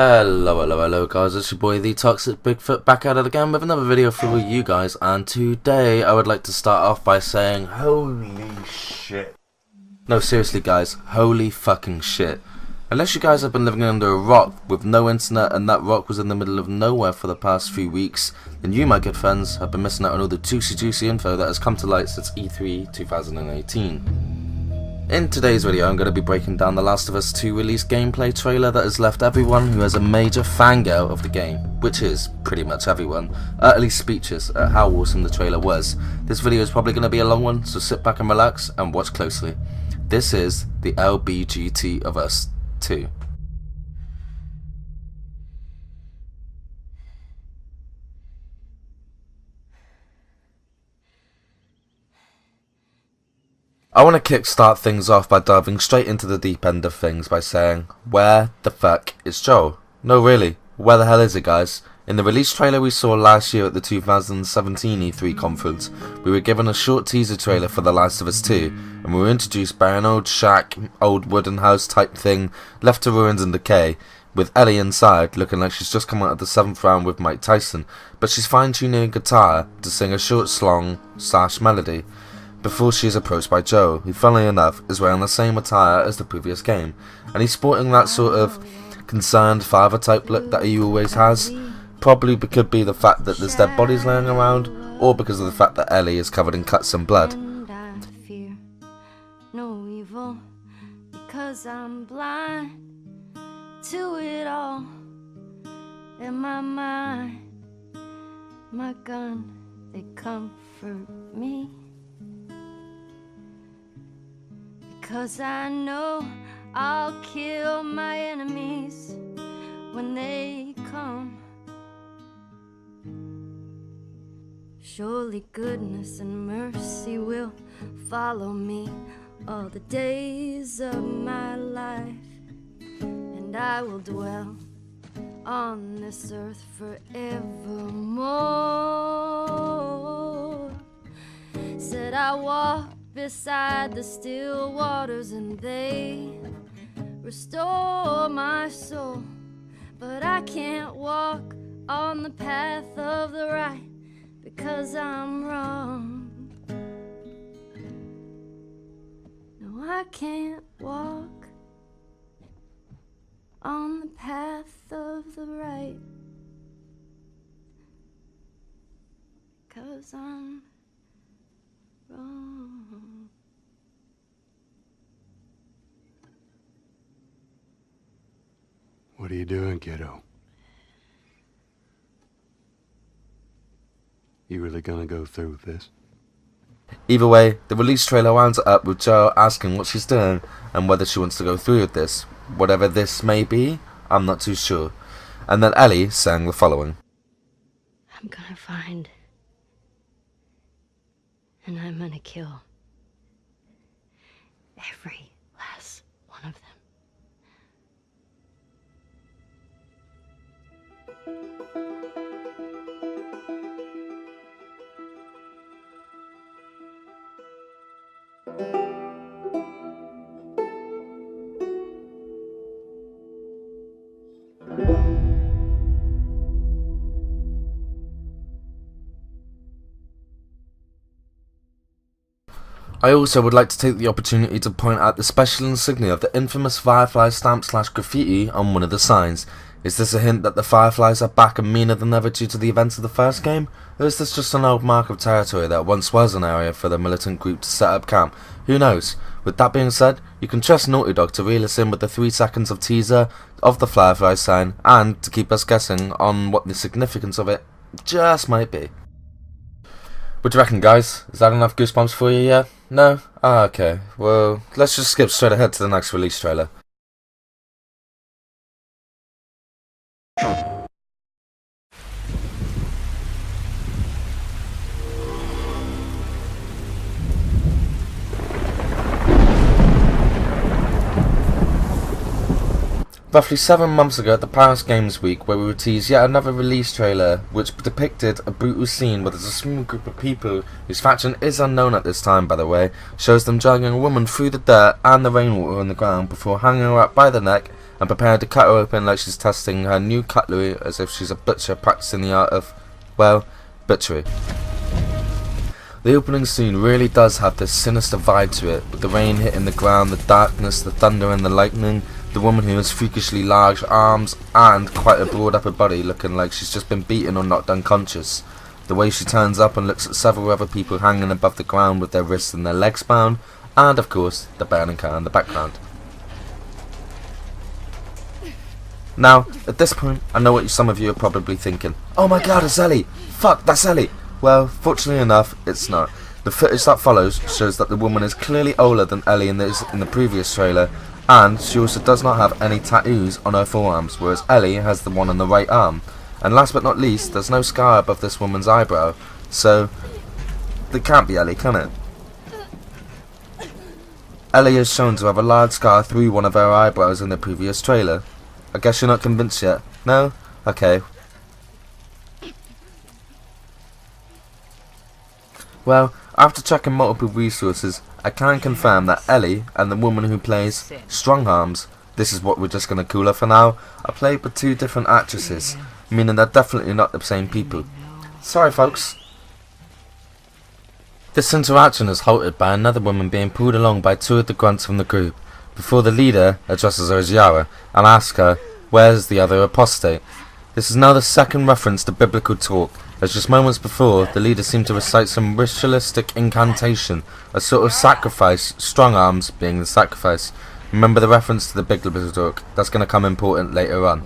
Hello guys, it's your boy TheToxicBigFoot back at it again with another video for you guys, and today I would like to start off by saying holy shit. No, seriously guys, holy fucking shit. Unless you guys have been living under a rock with no internet and that rock was in the middle of nowhere for the past few weeks, then you, my good friends, have been missing out on all the juicy info that has come to light since E3 2018. In today's video I'm going to be breaking down the Last of Us 2 release gameplay trailer that has left everyone who has a major fangirl of the game, which is pretty much everyone, utterly speechless at how awesome the trailer was. This video is probably going to be a long one, so sit back and relax and watch closely. This is the LBGT of Us 2. I want to kickstart things off by diving straight into the deep end of things by saying, where the fuck is Joel? No really, where the hell is it guys? In the release trailer we saw last year at the 2017 E3 conference, we were given a short teaser trailer for The Last of Us 2, and we were introduced by an old shack, old wooden house type thing, left to ruins and decay, with Ellie inside looking like she's just come out of the 7th round with Mike Tyson, but she's fine-tuning a guitar to sing a short song / melody. Before she is approached by Joe, who funnily enough is wearing the same attire as the previous game, and he's sporting that sort of concerned father type look that he always has. Probably could be the fact that there's dead bodies laying around, or because of the fact that Ellie is covered in cuts and blood. I fear no evil, because I'm blind to it all. In my mind, my gun, they comfort me. Cause I know I'll kill my enemies when they come. Surely goodness and mercy will follow me all the days of my life, and I will dwell on this earth forevermore. Said I walk beside the still waters and they restore my soul, but I can't walk on the path of the right because I'm wrong. No, I can't walk on the path of the right because I'm wrong. What are you doing, kiddo? You really gonna go through with this? Either way, the release trailer winds up with Joe asking what she's doing and whether she wants to go through with this. Whatever this may be, I'm not too sure. And then Ellie sang the following. I'm gonna find, and I'm gonna kill every last one of them. I also would like to take the opportunity to point out the special insignia of the infamous Firefly stamp / graffiti on one of the signs. Is this a hint that the Fireflies are back and meaner than ever due to the events of the first game? Or is this just an old mark of territory that once was an area for the militant group to set up camp? Who knows? With that being said, you can trust Naughty Dog to reel us in with the 3 seconds of teaser of the Firefly sign and to keep us guessing on what the significance of it just might be. What do you reckon guys? Is that enough goosebumps for you yet? No? Ah, okay. Well, let's just skip straight ahead to the next release trailer. Roughly 7 months ago at the Paris Games Week, where we were teased yet another release trailer which depicted a brutal scene where there's a small group of people whose faction is unknown at this time, by the way, shows them dragging a woman through the dirt and the rainwater on the ground before hanging her up by the neck and prepared to cut her open like she's testing her new cutlery as if she's a butcher practicing the art of, well, butchery. The opening scene really does have this sinister vibe to it, with the rain hitting the ground, the darkness, the thunder and the lightning, the woman who has freakishly large arms and quite a broad upper body looking like she's just been beaten or knocked unconscious. The way she turns up and looks at several other people hanging above the ground with their wrists and their legs bound, and of course the burning car in the background. Now, at this point, I know what some of you are probably thinking. Oh my god, it's Ellie! Fuck, that's Ellie! Well, fortunately enough, it's not. The footage that follows shows that the woman is clearly older than Ellie in the previous trailer, and she also does not have any tattoos on her forearms, whereas Ellie has the one on the right arm. And last but not least, there's no scar above this woman's eyebrow, so it can't be Ellie, can it? Ellie is shown to have a large scar through one of her eyebrows in the previous trailer. I guess you're not convinced yet? No? Okay. Well, after checking multiple resources, I can confirm that Ellie and the woman who plays Strongarms, this is what we're just going to call her for now, are played by two different actresses, meaning they're definitely not the same people. Sorry folks. This interaction is halted by another woman being pulled along by two of the grunts from the group, before the leader addresses her as Yara and asks her, where's the other apostate? This is now the second reference to biblical talk, as just moments before, the leader seemed to recite some ritualistic incantation, a sort of sacrifice, strong arms being the sacrifice. Remember the reference to the biblical talk, that's going to come important later on.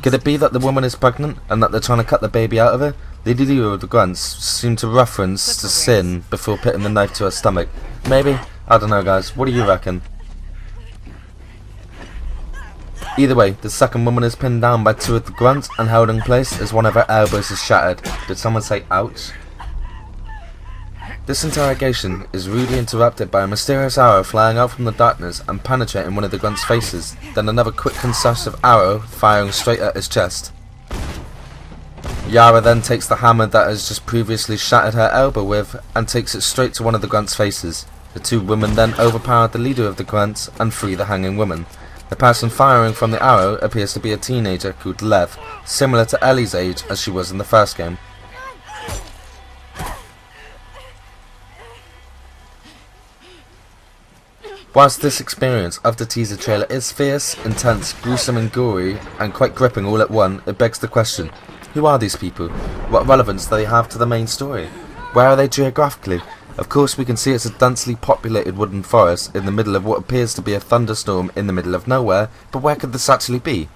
Could it be that the woman is pregnant, and that they're trying to cut the baby out of her? The leader of the grunts seemed to reference to sin before putting the knife to her stomach. Maybe? I don't know guys, what do you reckon? Either way, the second woman is pinned down by two of the grunts and held in place as one of her elbows is shattered. Did someone say ouch? This interrogation is rudely interrupted by a mysterious arrow flying out from the darkness and penetrating one of the grunts' faces, then another quick concussive arrow firing straight at his chest. Yara then takes the hammer that has just previously shattered her elbow with and takes it straight to one of the grunts' faces. The two women then overpower the leader of the grunts and free the hanging woman. The person firing from the arrow appears to be a teenager called Lev, similar to Ellie's age as she was in the first game. Whilst this experience of the teaser trailer is fierce, intense, gruesome and gory, and quite gripping all at once, it begs the question, who are these people? What relevance do they have to the main story? Where are they geographically? Of course we can see it's a densely populated wooden forest in the middle of what appears to be a thunderstorm in the middle of nowhere, but where could this actually be?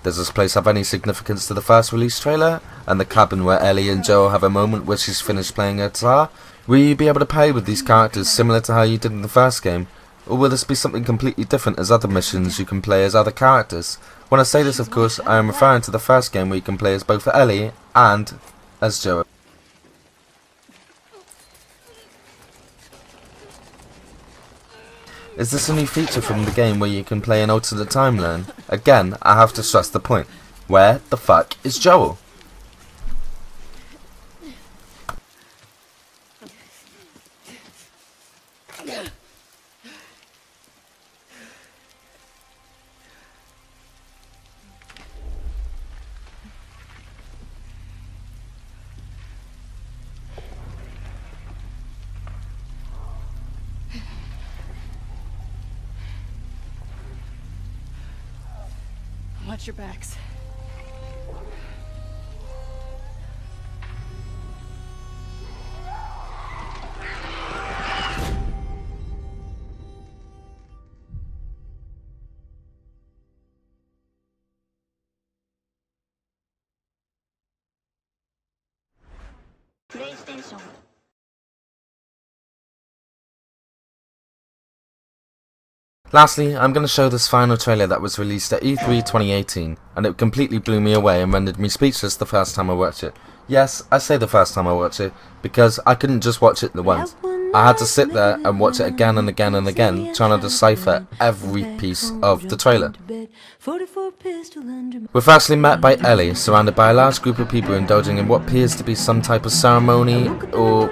Does this place have any significance to the first release trailer, and the cabin where Ellie and Joe have a moment where she's finished playing her guitar? Will you be able to play with these characters similar to how you did in the first game? Or will this be something completely different as other missions you can play as other characters? When I say this of course I am referring to the first game where you can play as both Ellie and as Joe. Is this a new feature from the game where you can play an alternate timeline? Again, I have to stress the point. Where the fuck is Joel? Watch your backs. PlayStation. Lastly, I'm going to show this final trailer that was released at E3 2018, and it completely blew me away and rendered me speechless the first time I watched it. Yes, I say the first time I watched it, because I couldn't just watch it the once. I had to sit there and watch it again and again and again, trying to decipher every piece of the trailer. We're firstly met by Ellie, surrounded by a large group of people indulging in what appears to be some type of ceremony or,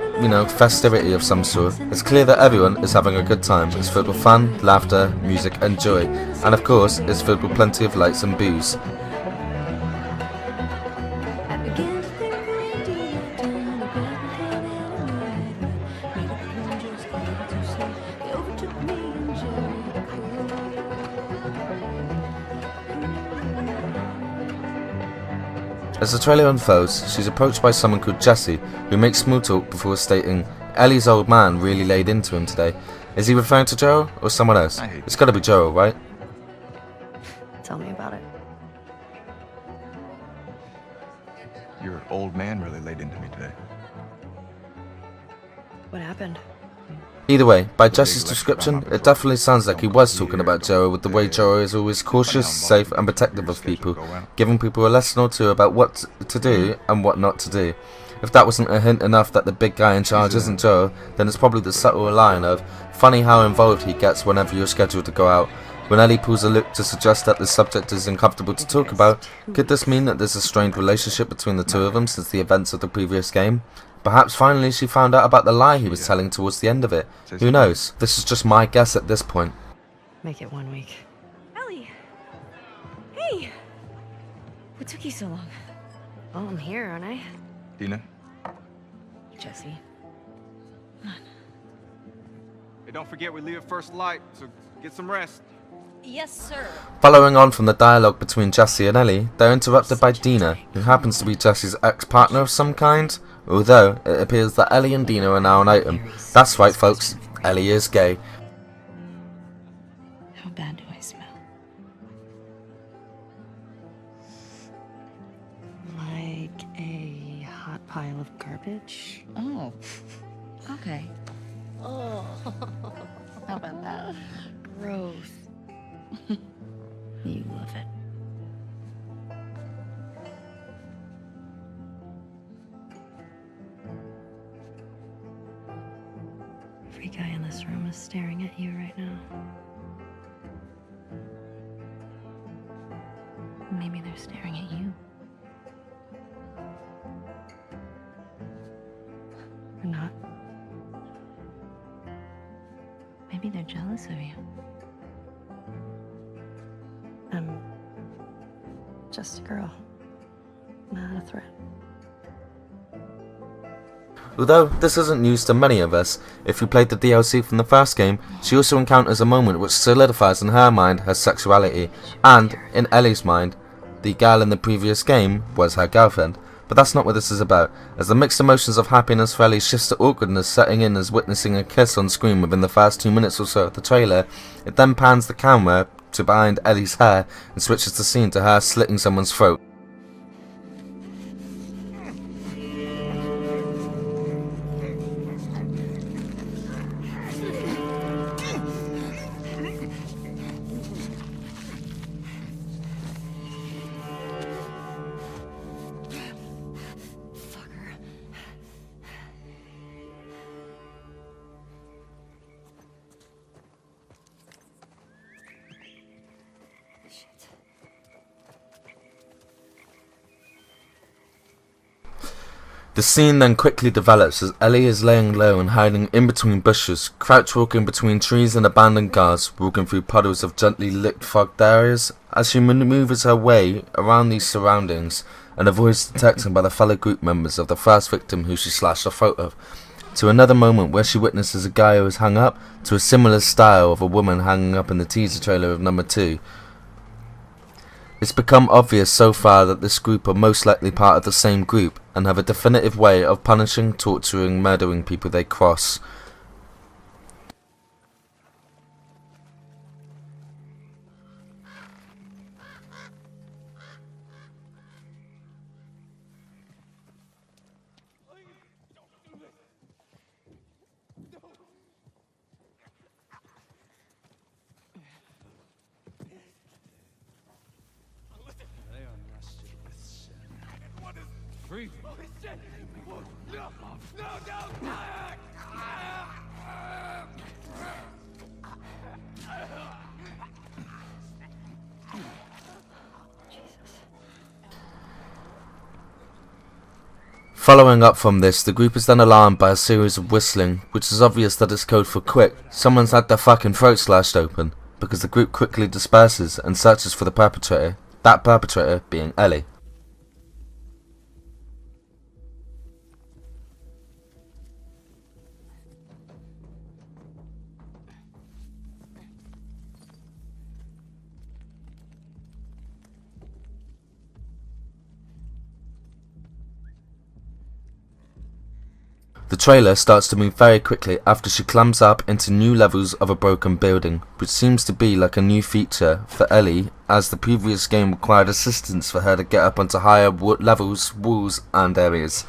festivity of some sort. It's clear that everyone is having a good time. It's filled with fun, laughter, music and joy. And of course, it's filled with plenty of lights and booze. As the trailer unfolds, she's approached by someone called Jesse, who makes small talk before stating, Ellie's old man really laid into him today. Is he referring to Joel or someone else? It's gotta be Joel, right? Tell me about it. Your old man really laid into me today. What happened? Either way, by Jesse's description, it definitely sounds like he was talking about Joel with the way Joel is always cautious, safe and protective of people, giving people a lesson or two about what to do and what not to do. If that wasn't a hint enough that the big guy in charge isn't Joel, then it's probably the subtle line of, funny how involved he gets whenever you're scheduled to go out. When Ellie pulls a look to suggest that the subject is uncomfortable to talk about, could this mean that there's a strained relationship between the two of them since the events of the previous game? Perhaps finally she found out about the lie he was telling towards the end of it. Who knows? This is just my guess at this point. Make it 1 week. Ellie! Hey! What took you so long? Well, I'm here, aren't I? Dina? Jesse. Hey, don't forget we leave at first light, so get some rest. Yes, sir. Following on from the dialogue between Jesse and Ellie, they're interrupted by Dina, who happens to be Jesse's ex-partner of some kind. Although, it appears that Ellie and Dina are now an item. That's right folks, Ellie is gay. How bad do I smell? Like a hot pile of garbage? Oh. Okay. Oh. How about that? Gross. You love it. Every guy in this room is staring at you right now. Maybe they're staring at you. Or not. Maybe they're jealous of you. I'm just a girl, not a threat. Although this isn't news to many of us, if you played the DLC from the first game, she also encounters a moment which solidifies in her mind her sexuality, and, in Ellie's mind, the girl in the previous game was her girlfriend. But that's not what this is about, as the mixed emotions of happiness for Ellie shifts to awkwardness setting in as witnessing a kiss on screen within the first 2 minutes or so of the trailer. It then pans the camera to behind Ellie's hair and switches the scene to her slitting someone's throat. The scene then quickly develops as Ellie is laying low and hiding in between bushes, crouch walking between trees and abandoned cars, walking through puddles of gently lit fogged areas. As she manoeuvres her way around these surroundings and avoids detection by the fellow group members of the first victim who she slashed the throat of, to another moment where she witnesses a guy who is hung up, to a similar style of a woman hanging up in the teaser trailer of number 2. It's become obvious so far that this group are most likely part of the same group and have a definitive way of punishing, torturing, murdering people they cross. Following up from this, the group is then alarmed by a series of whistling, which is obvious that it's code for quick, someone's had their fucking throat slashed open, because the group quickly disperses and searches for the perpetrator, that perpetrator being Ellie. The trailer starts to move very quickly after she climbs up into new levels of a broken building, which seems to be like a new feature for Ellie, as the previous game required assistance for her to get up onto higher levels, walls and areas.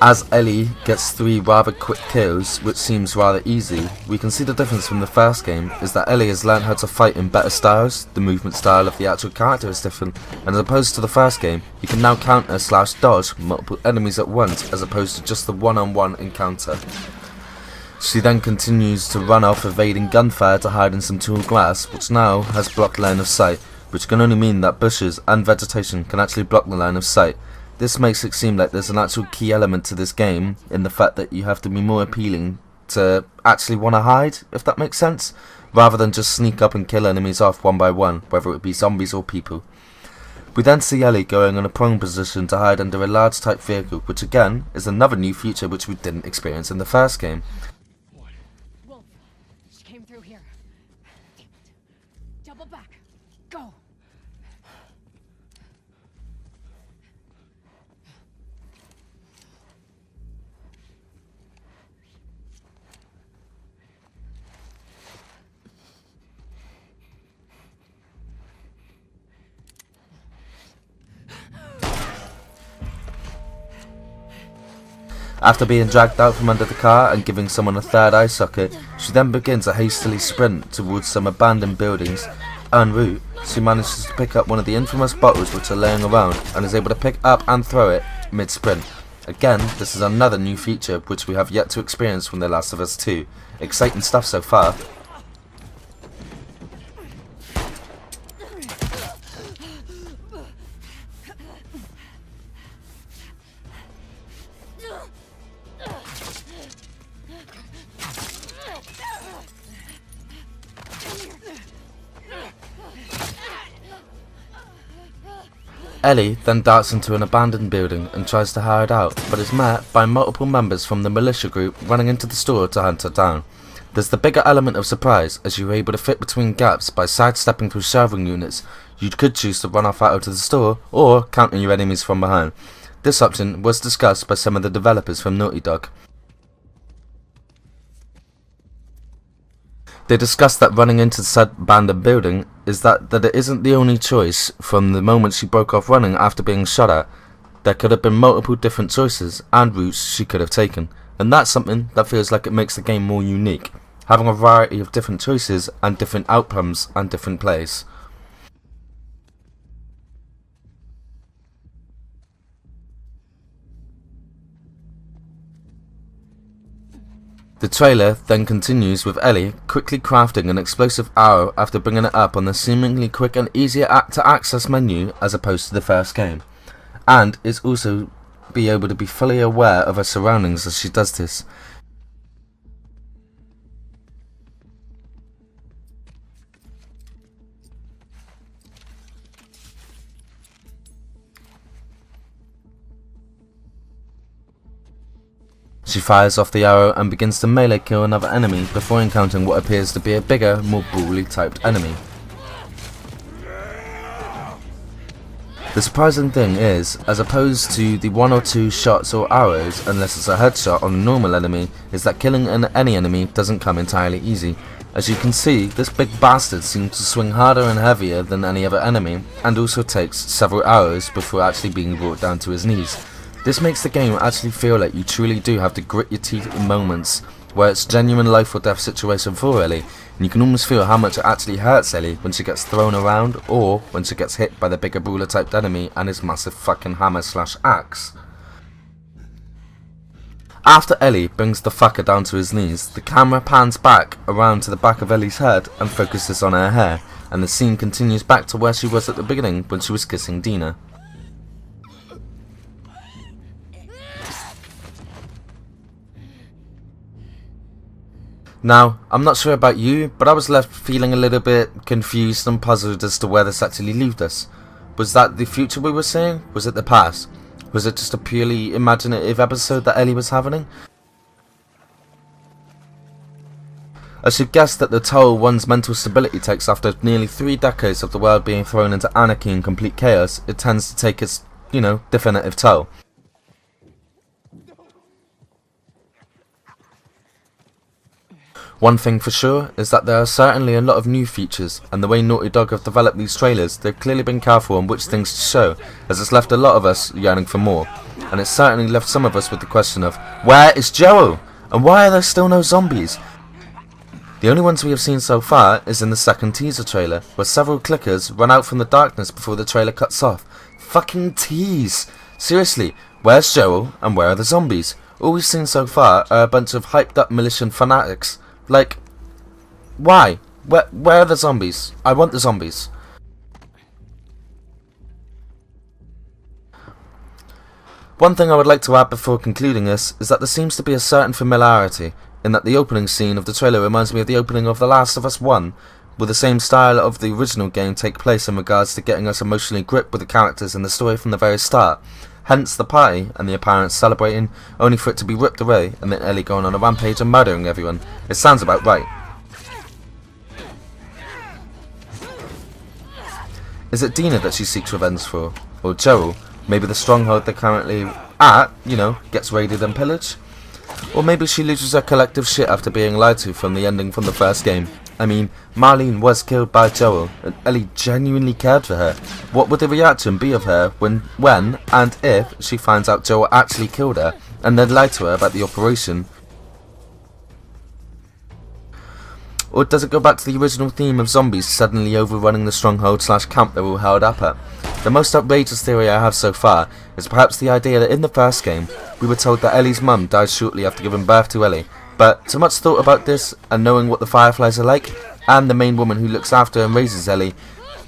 As Ellie gets 3 rather quick kills, which seems rather easy, we can see the difference from the first game is that Ellie has learned how to fight in better styles, the movement style of the actual character is different, and as opposed to the first game, you can now counter / dodge multiple enemies at once as opposed to just the one-on-one encounter. She then continues to run off evading gunfire to hide in some tall grass, which now has blocked line of sight, which can only mean that bushes and vegetation can actually block the line of sight. This makes it seem like there's an actual key element to this game in the fact that you have to be more appealing to actually want to hide, if that makes sense, rather than just sneak up and kill enemies off one by one, whether it be zombies or people. We then see Ellie going in a prone position to hide under a large type vehicle, which again is another new feature which we didn't experience in the first game. Wolf, she came through here. Damn it. Double back. Go. After being dragged out from under the car and giving someone a third eye socket, she then begins a hastily sprint towards some abandoned buildings. En route, she manages to pick up one of the infamous bottles which are laying around and is able to pick up and throw it mid-sprint. Again, this is another new feature which we have yet to experience from The Last of Us 2. Exciting stuff so far. Ellie then darts into an abandoned building and tries to hide out, but is met by multiple members from the militia group running into the store to hunt her down. There's the bigger element of surprise as you are able to fit between gaps by sidestepping through shelving units. You could choose to run off out of the store or counter your enemies from behind. This option was discussed by some of the developers from Naughty Dog. They discussed that running into said abandoned building is that it isn't the only choice from the moment she broke off running after being shot at. There could have been multiple different choices and routes she could have taken, and that's something that feels like it makes the game more unique, having a variety of different choices and different outcomes and different plays. The trailer then continues with Ellie quickly crafting an explosive arrow after bringing it up on the seemingly quick and easier to access menu as opposed to the first game, and is also be able to be fully aware of her surroundings as she does this. She fires off the arrow and begins to melee kill another enemy before encountering what appears to be a bigger, more brawly typed enemy. The surprising thing is, as opposed to the 1 or 2 shots or arrows, unless it's a headshot on a normal enemy, is that killing any enemy doesn't come entirely easy. As you can see, this big bastard seems to swing harder and heavier than any other enemy, and also takes several arrows before actually being brought down to his knees. This makes the game actually feel like you truly do have to grit your teeth in moments where it's genuine life or death situation for Ellie, and you can almost feel how much it actually hurts Ellie when she gets thrown around, or when she gets hit by the bigger brawler typed enemy and his massive fucking hammer / axe. After Ellie brings the fucker down to his knees, the camera pans back around to the back of Ellie's head and focuses on her hair, and the scene continues back to where she was at the beginning when she was kissing Dina. Now, I'm not sure about you, but I was left feeling a little bit confused and puzzled as to where this actually left us. Was that the future we were seeing? Was it the past? Was it just a purely imaginative episode that Ellie was having? I should guess that the toll one's mental stability takes after nearly 3 decades of the world being thrown into anarchy and complete chaos, it tends to take its, definitive toll. One thing for sure is that there are certainly a lot of new features, and the way Naughty Dog have developed these trailers, they've clearly been careful on which things to show, as it's left a lot of us yearning for more, and it's certainly left some of us with the question of, where is Joel? And why are there still no zombies? The only ones we have seen so far is in the second teaser trailer, where several clickers run out from the darkness before the trailer cuts off. Fucking tease! Seriously, where's Joel and where are the zombies? All we've seen so far are a bunch of hyped up militant fanatics. Like, why? Where are the zombies? I want the zombies. One thing I would like to add before concluding this is that there seems to be a certain familiarity in that the opening scene of the trailer reminds me of the opening of The Last of Us 1, with the same style of the original game take place in regards to getting us emotionally gripped with the characters and the story from the very start. Hence the party and the apparent celebrating, only for it to be ripped away and then Ellie going on a rampage and murdering everyone. It sounds about right. Is it Dina that she seeks revenge for? Or Joel? Maybe the stronghold they're currently at, gets raided and pillaged? Or maybe she loses her collective shit after being lied to from the ending from the first game. I mean, Marlene was killed by Joel, and Ellie genuinely cared for her. What would the reaction be of her when and if she finds out Joel actually killed her, and then lied to her about the operation? Or does it go back to the original theme of zombies suddenly overrunning the stronghold / camp they're all held up at? The most outrageous theory I have so far is perhaps the idea that in the first game, we were told that Ellie's mum died shortly after giving birth to Ellie. But so much thought about this, and knowing what the Fireflies are like, and the main woman who looks after and raises Ellie,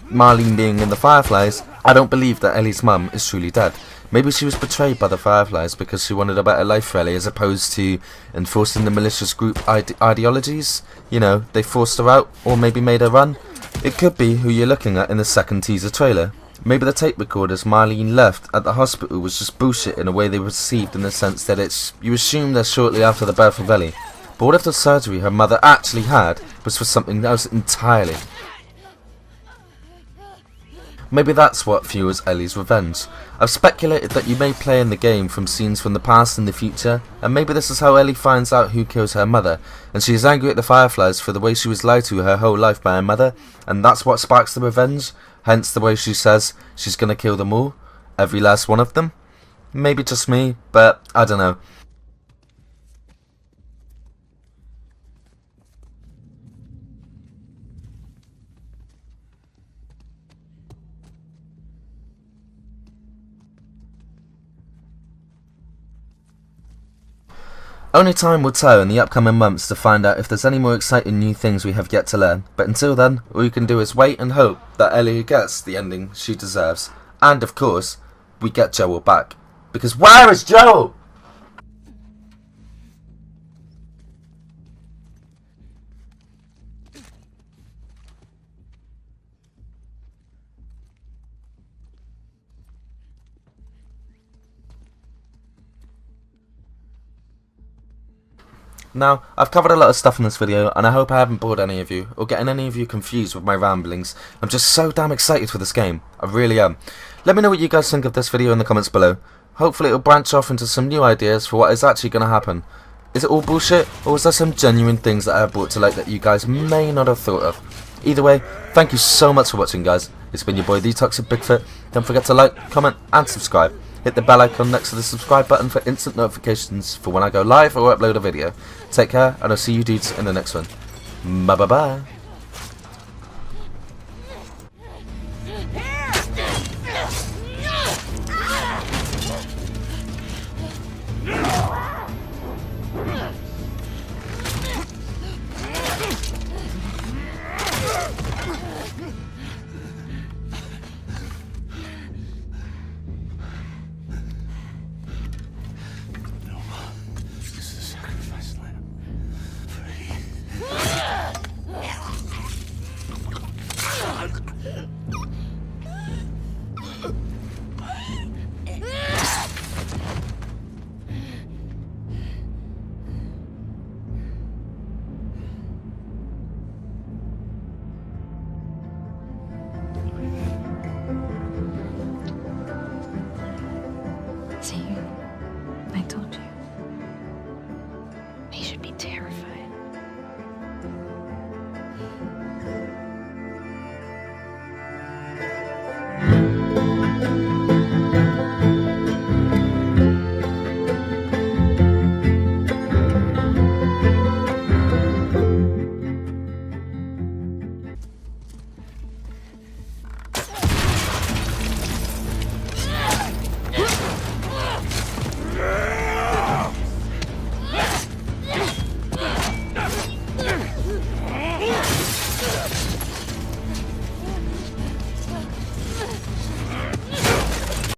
Marlene being in the Fireflies, I don't believe that Ellie's mum is truly dead. Maybe she was betrayed by the Fireflies because she wanted a better life for Ellie as opposed to enforcing the malicious group ideologies. They forced her out, or maybe made her run. It could be who you're looking at in the second teaser trailer. Maybe the tape recorders Marlene left at the hospital was just bullshit in a way they were received, in the sense that you assume they're shortly after the birth of Ellie. But what if the surgery her mother actually had was for something else entirely? Maybe that's what fuels Ellie's revenge. I've speculated that you may play in the game from scenes from the past and the future, and maybe this is how Ellie finds out who kills her mother, and she is angry at the Fireflies for the way she was lied to her whole life by her mother, and that's what sparks the revenge, hence the way she says she's gonna kill them all, every last one of them. Maybe just me, but I don't know. Only time will tell in the upcoming months to find out if there's any more exciting new things we have yet to learn, but until then, all you can do is wait and hope that Ellie gets the ending she deserves, and of course, we get Joel back. Because where is Joel? Now, I've covered a lot of stuff in this video, and I hope I haven't bored any of you, or getting any of you confused with my ramblings. I'm just so damn excited for this game. I really am. Let me know what you guys think of this video in the comments below. Hopefully it'll branch off into some new ideas for what is actually going to happen. Is it all bullshit, or is there some genuine things that I have brought to light that you guys may not have thought of? Either way, thank you so much for watching, guys. It's been your boy TheToxicBigFoot. Don't forget to like, comment and subscribe. Hit the bell icon next to the subscribe button for instant notifications for when I go live or upload a video. Take care, and I'll see you dudes in the next one. Bye bye bye. See, I told you. He should be terrified.